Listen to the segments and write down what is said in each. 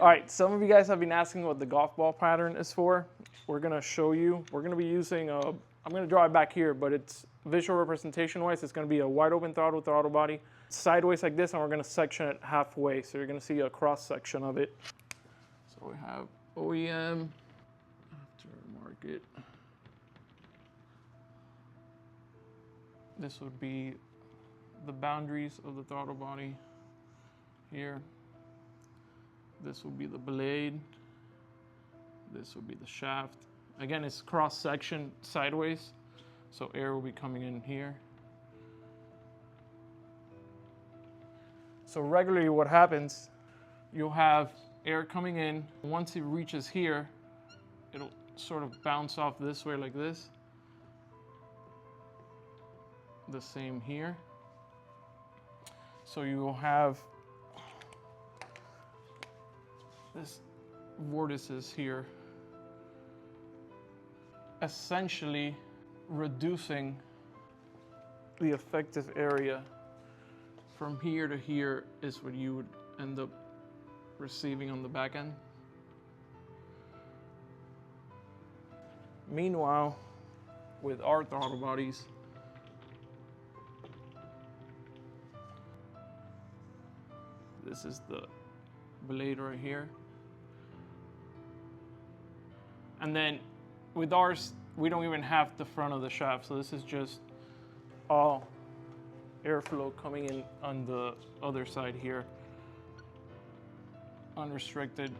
All right, some of you guys have been asking what the golf ball pattern is for. We're gonna show you. We're gonna be using a, I'm gonna draw it back here, but it's visual representation wise, it's gonna be a wide open throttle body, sideways like this, and we're gonna section it halfway. So you're gonna see a cross section of it. So we have OEM, aftermarket. This would be the boundaries of the throttle body here. This will be the blade. This will be the shaft. Again, it's cross section sideways, so air will be coming in here. So regularly what happens, you'll have air coming in. Once it reaches here, it'll sort of bounce off this way like this. The same here. So you will have this vortices here, essentially reducing the effective area. From here to here is what you would end up receiving on the back end. Meanwhile, with our throttle bodies, this is the blade right here. And then with ours, we don't even have the front of the shaft. So this is just all airflow coming in on the other side here. Unrestricted.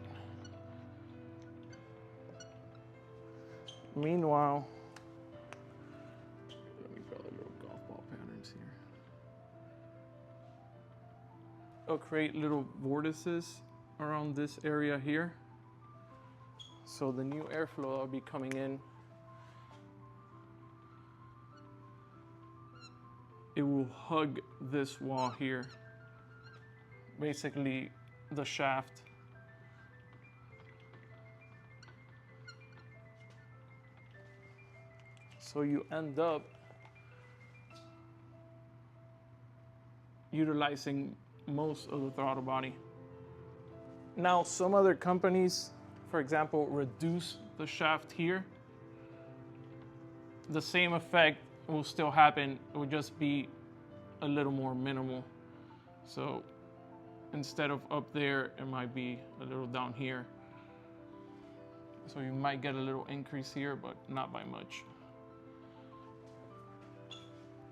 Meanwhile, let me draw the little golf ball patterns here. It'll create little vortices around this area here. So the new airflow will be coming in. It will hug this wall here, basically the shaft. So you end up utilizing most of the throttle body. Now, some other companies, for example, reduce the shaft here. The same effect will still happen, it will just be a little more minimal. So instead of up there, it might be a little down here. So you might get a little increase here, but not by much.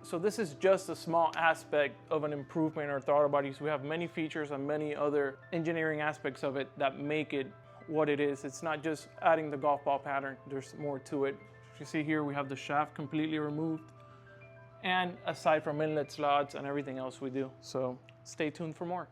So this is just a small aspect of an improvement in our throttle bodies. We have many features and many other engineering aspects of it that make it what it is. It's not just adding the golf ball pattern, there's more to it. As you see here, we have the shaft completely removed, and aside from inlet slots and everything else we do. So stay tuned for more.